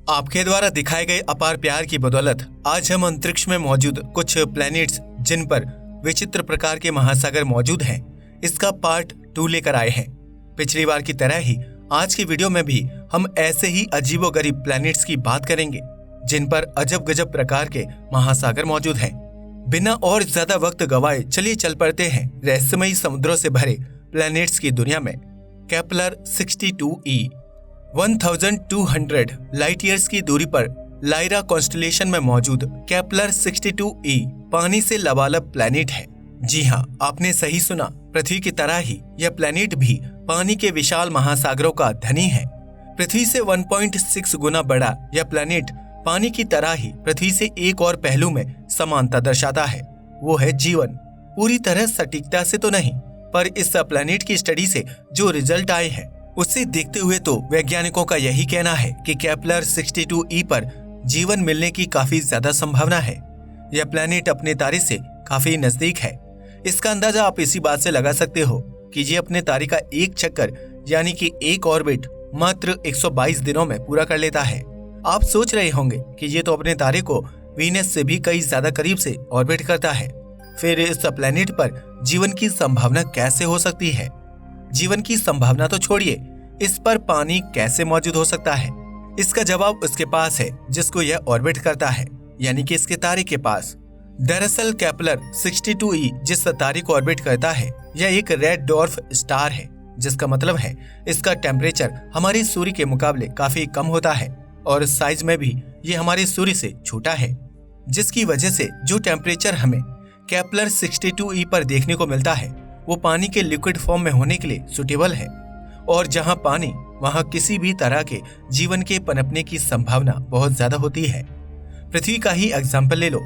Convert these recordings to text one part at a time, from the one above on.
आपके द्वारा दिखाए गए अपार प्यार की बदौलत आज हम अंतरिक्ष में मौजूद कुछ प्लैनेट्स जिन पर विचित्र प्रकार के महासागर मौजूद हैं, इसका पार्ट 2 लेकर आए हैं। पिछली बार की तरह ही आज की वीडियो में भी हम ऐसे ही अजीबोगरीब प्लैनेट्स की बात करेंगे जिन पर अजब गजब प्रकार के महासागर मौजूद हैं। बिना और ज्यादा वक्त गवाए चलिए चल पड़ते हैं रहस्यमयी समुद्रों से भरे प्लैनेट्स की दुनिया में। केपलर 62e 1200 लाइट ईयर्स की दूरी पर लायरा कॉन्स्टेलेशन में मौजूद केपलर 62e पानी से लबालब प्लैनेट है। जी हाँ, आपने सही सुना, पृथ्वी की तरह ही यह प्लैनेट भी पानी के विशाल महासागरों का धनी है। पृथ्वी से 1.6 गुना बड़ा यह प्लैनेट पानी की तरह ही पृथ्वी से एक और पहलू में समानता दर्शाता है, वो है जीवन। पूरी तरह सटीकता से तो नहीं, पर इस प्लैनेट की स्टडी से जो रिजल्ट आए हैं उससे देखते हुए तो वैज्ञानिकों का यही कहना है कि केपलर 62e पर जीवन मिलने की काफी ज्यादा संभावना है। यह प्लैनेट अपने तारे से काफी नजदीक है। इसका अंदाजा आप इसी बात से लगा सकते हो कि ये अपने तारे का एक चक्कर यानी कि एक ऑर्बिट मात्र 122 दिनों में पूरा कर लेता है। आप सोच रहे होंगे कि ये तो अपने तारे को वीनस से भी कई ज्यादा करीब से ऑर्बिट करता है, फिर इस प्लैनेट पर जीवन की संभावना कैसे हो सकती है? जीवन की संभावना तो छोड़िए, इस पर पानी कैसे मौजूद हो सकता है? इसका जवाब उसके पास है जिसको यह ऑर्बिट करता है, यानी कि इसके तारे के पास। दरअसल केपलर 62e जिस तारे को ऑर्बिट करता है यह एक रेड डॉर्फ स्टार है, जिसका मतलब है इसका टेम्परेचर हमारे सूर्य के मुकाबले काफी कम होता है और साइज में भी ये हमारे सूर्य से छोटा है, जिसकी वजह से जो टेम्परेचर हमें केपलर 62e पर देखने को मिलता है वो पानी के लिक्विड फॉर्म में होने के लिए सुटेबल है। और जहां पानी वहां किसी भी तरह के जीवन के पनपने की संभावना बहुत ज्यादा होती है। पृथ्वी का ही एग्जाम्पल ले लो।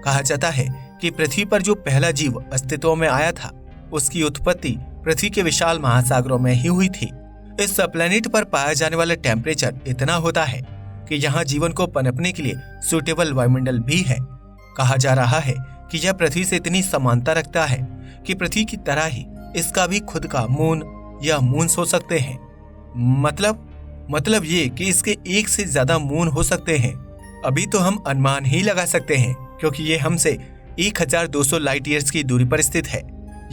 कहा जाता है कि पृथ्वी पर जो पहला जीव अस्तित्व में आया था उसकी उत्पत्ति पृथ्वी के विशाल महासागरों में ही हुई थी। इस प्लैनेट पर पाया जाने वाला टेम्परेचर इतना होता है कि यहाँ जीवन को पनपने के लिए सुटेबल वायुमंडल भी है। कहा जा रहा है कि यह पृथ्वी से इतनी समानता रखता है कि पृथ्वी की तरह ही इसका भी खुद का मून या मून्स हो सकते हैं। मतलब ये कि इसके एक से ज्यादा मून हो सकते हैं। अभी तो हम अनुमान ही लगा सकते हैं क्योंकि ये हमसे 1200 लाइट ईयर्स की दूरी पर स्थित है,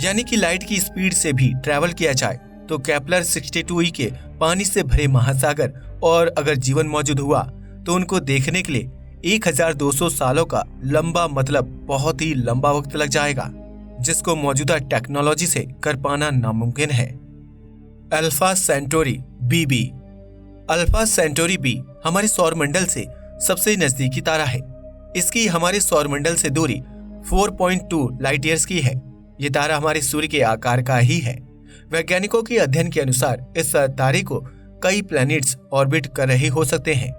यानी कि लाइट की स्पीड से भी ट्रैवल किया जाए तो केपलर 62e के पानी से भरे महासागर और अगर जीवन मौजूद हुआ तो उनको देखने के लिए 1200 सालों का लंबा मतलब बहुत ही लंबा वक्त लग जाएगा, जिसको मौजूदा टेक्नोलॉजी से कर पाना नामुमकिन है। अल्फा सेंटोरी बीबी। अल्फा सेंटोरी बी हमारे सौरमंडल से सबसे नजदीकी तारा है। इसकी हमारे सौरमंडल से दूरी 4.2 लाइट ईयर्स की है। ये तारा हमारे सूर्य के आकार का ही है। वैज्ञानिकों के अध्ययन के अनुसार इस तारे को कई प्लैनेट्स ऑर्बिट कर रहे हो सकते हैं।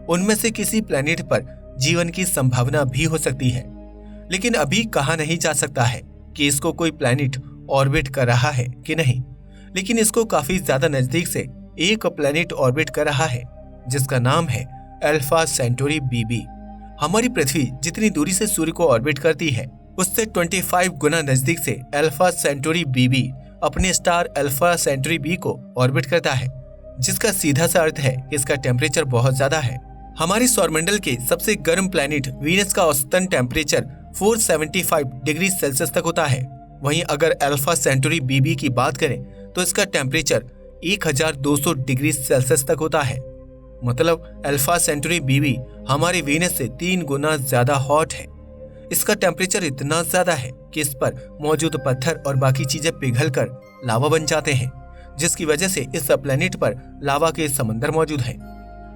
उनमें से किसी प्लैनेट पर जीवन की संभावना भी हो सकती है, लेकिन अभी कहा नहीं जा सकता है कि इसको कोई प्लैनेट ऑर्बिट कर रहा है कि नहीं। लेकिन इसको काफी ज्यादा नजदीक से एक प्लैनेट ऑर्बिट कर रहा है जिसका नाम है अल्फा सेंटोरी बीबी। हमारी पृथ्वी जितनी दूरी से सूर्य को ऑर्बिट करती है उससे 25 गुना नजदीक से अल्फा सेंटोरी बीबी अपने स्टार अल्फा सेंटोरी बी को ऑर्बिट करता है, जिसका सीधा सा अर्थ है कि इसका टेम्परेचर बहुत ज्यादा है। हमारे सौरमंडल के सबसे गर्म प्लैनेट वीनस का औसतन टेम्परेचर 475 डिग्री सेल्सियस तक होता है। वहीं अगर अल्फा सेंटोरी बीबी की बात करें तो इसका टेम्परेचर 1200 डिग्री सेल्सियस तक होता है। मतलब अल्फा सेंटोरी बीबी हमारे वीनस से 3 गुना ज्यादा हॉट है। इसका टेम्परेचर इतना ज्यादा है कि इस पर मौजूद पत्थर और बाकी चीजें पिघलकर लावा बन जाते हैं, जिसकी वजह से इस प्लैनेट पर लावा के समंदर मौजूद हैं।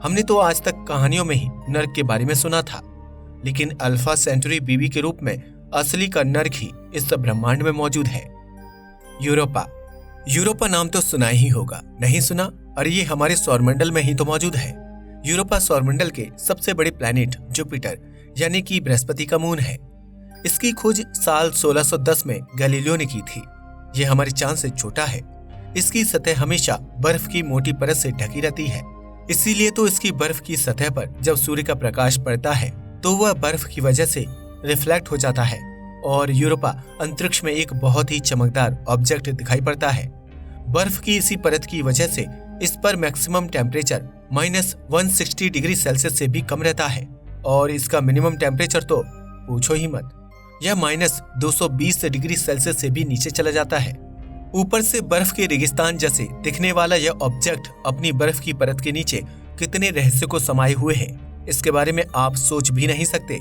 हमने तो आज तक कहानियों में ही नर्क के बारे में सुना था, लेकिन अल्फा सेंटोरी बीबी के रूप में असली का नर्क ही इस ब्रह्मांड में मौजूद है। यूरोपा नाम तो सुना ही होगा, नहीं सुना? और ये हमारे सौरमंडल में ही तो मौजूद है। यूरोपा सौरमंडल के सबसे बड़े प्लैनेट जुपिटर यानी कि बृहस्पति का मून है। इसकी खोज साल 1610 में गैलीलियो ने की थी। ये हमारे चांद से छोटा है। इसकी सतह हमेशा बर्फ की मोटी परत से ढकी रहती है, इसीलिए तो इसकी बर्फ की सतह पर जब सूर्य का प्रकाश पड़ता है तो वह बर्फ की वजह से रिफ्लेक्ट हो जाता है और यूरोपा अंतरिक्ष में एक बहुत ही चमकदार ऑब्जेक्ट दिखाई पड़ता है। बर्फ की इसी परत की वजह से इस पर मैक्सिमम टेम्परेचर -160 डिग्री सेल्सियस से भी कम रहता है और इसका मिनिमम टेम्परेचर तो पूछो ही मत, यह -220 डिग्री सेल्सियस से भी नीचे चला जाता है। ऊपर से बर्फ के रेगिस्तान जैसे दिखने वाला यह ऑब्जेक्ट अपनी बर्फ की परत के नीचे कितने रहस्य को समाये हुए है, इसके बारे में आप सोच भी नहीं सकते।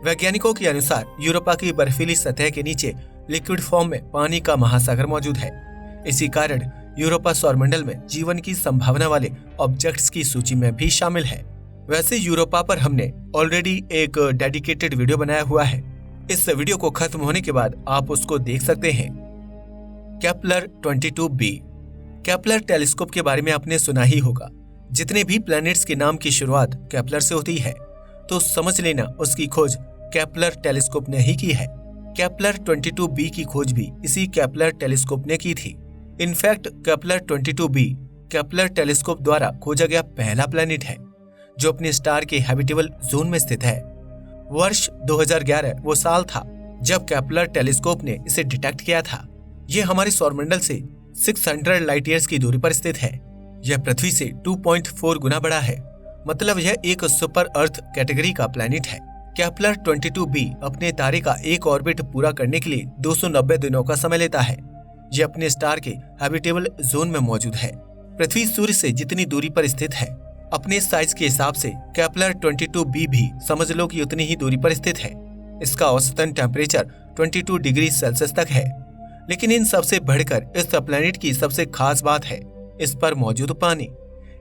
वैज्ञानिकों के अनुसार यूरोपा की बर्फीली सतह के नीचे लिक्विड फॉर्म में पानी का महासागर मौजूद है। इसी कारण यूरोपा सौरमंडल में जीवन की संभावना वाले ऑब्जेक्ट्स की सूची में भी शामिल है। वैसे यूरोपा पर हमने ऑलरेडी एक डेडिकेटेड वीडियो बनाया हुआ है। इस वीडियो को खत्म होने के बाद आप उसको देख सकते हैं। Kepler 22b। केपलर टेलीस्कोप के बारे में आपने सुना ही होगा। जितने भी प्लैनेट्स के नाम की शुरुआत केपलर से होती है, तो समझ लेना उसकी खोज केपलर टेलीस्कोप ने ही की है। केपलर 22b की खोज भी इसी केपलर टेलीस्कोप ने की थी। In fact Kepler 22b Kepler telescope द्वारा खोजा गया पहला प्लैनेट है जो अपने स्टार के हैबिटेबल जोन में स्थित है। वर्ष 2011 वो साल था जब केपलर टेलीस्कोप ने इसे डिटेक्ट किया था। यह हमारे सौरमंडल से 600 लाइट ईयर्स की दूरी पर स्थित है। यह पृथ्वी से 2.4 गुना बड़ा है, मतलब यह एक सुपर अर्थ कैटेगरी का प्लैनेट है। केपलर 22b अपने तारे का एक ऑर्बिट पूरा करने के लिए 290 दिनों का समय लेता है। यह अपने स्टार के हैबिटेबल जोन में मौजूद है। पृथ्वी सूर्य से जितनी दूरी पर स्थित है, अपने साइज के हिसाब से केपलर 22b भी समझ लो कि उतनी ही दूरी पर स्थित है। इसका औसतन टेम्परेचर 22 डिग्री सेल्सियस तक है। लेकिन इन सबसे बढ़कर इस प्लैनेट की सबसे खास बात है इस पर मौजूद पानी,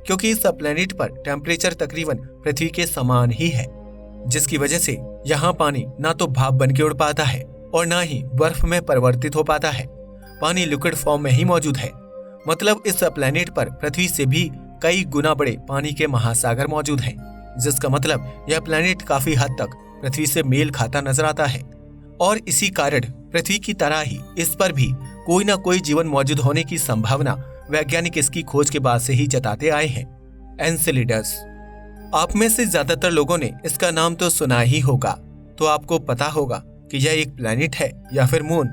क्योंकि इस प्लैनेट पर टेम्परेचर तकरीबन पृथ्वी के समान ही है, जिसकी वजह से यहाँ पानी ना तो भाप बन के उड़ पाता है और ना ही बर्फ में परिवर्तित हो पाता है। पानी लिक्विड फॉर्म में ही मौजूद है। मतलब इस प्लैनेट पर पृथ्वी से भी कई गुना बड़े पानी के महासागर मौजूद हैं, जिसका मतलब यह प्लैनेट काफी हद तक पृथ्वी से मेल खाता नजर आता है। और इसी कारण पृथ्वी की तरह ही इस पर भी कोई ना कोई जीवन मौजूद होने की संभावना वैज्ञानिक इसकी खोज के बाद से ही जताते आए हैं। एनसेलेडस। आप में से ज्यादातर लोगों ने इसका नाम तो सुना ही होगा, तो आपको पता होगा कि यह एक प्लैनेट है या फिर मून,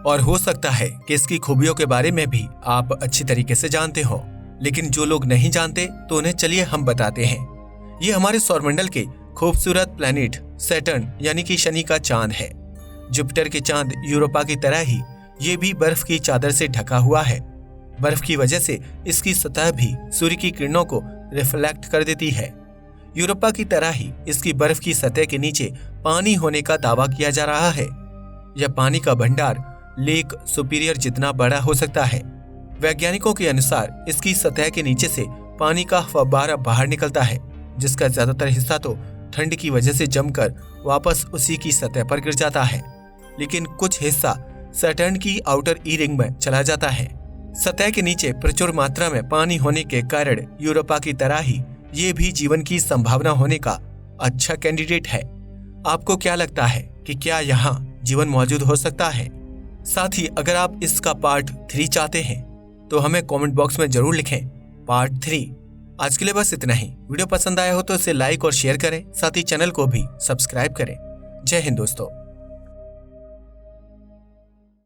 और हो सकता है कि इसकी खूबियों के बारे में भी आप अच्छी तरीके से जानते हो। लेकिन जो लोग नहीं जानते तो उन्हें चलिए हम बताते हैं। ये हमारे सौरमंडल के खूबसूरत प्लैनेट सैटर्न यानी कि शनि का चांद है। जुपिटर के चांद यूरोपा की तरह ही ये भी बर्फ की चादर से ढका हुआ है। बर्फ की वजह से इसकी सतह भी सूर्य की किरणों को रिफ्लेक्ट कर देती है। यूरोपा की तरह ही इसकी बर्फ की सतह के नीचे पानी होने का दावा किया जा रहा है। यह पानी का भंडार लेक सुपीरियर जितना बड़ा हो सकता है। वैज्ञानिकों के अनुसार इसकी सतह के नीचे से पानी का फव्वारा बाहर निकलता है, जिसका ज्यादातर हिस्सा तो ठंड की वजह से जमकर वापस उसी की सतह पर गिर जाता है, लेकिन कुछ हिस्सा सैटर्न की आउटर ई रिंग में चला जाता है। सतह के नीचे प्रचुर मात्रा में पानी होने के कारण यूरोपा की तरह ही ये भी जीवन की संभावना होने का अच्छा कैंडिडेट है। आपको क्या लगता है कि क्या यहाँ जीवन मौजूद हो सकता है? साथ ही अगर आप इसका पार्ट 3 चाहते हैं तो हमें कमेंट बॉक्स में जरूर लिखें पार्ट 3। आज के लिए बस इतना ही। वीडियो पसंद आया हो तो इसे लाइक और शेयर करें, साथ ही चैनल को भी सब्सक्राइब करें। जय हिंद दोस्तों।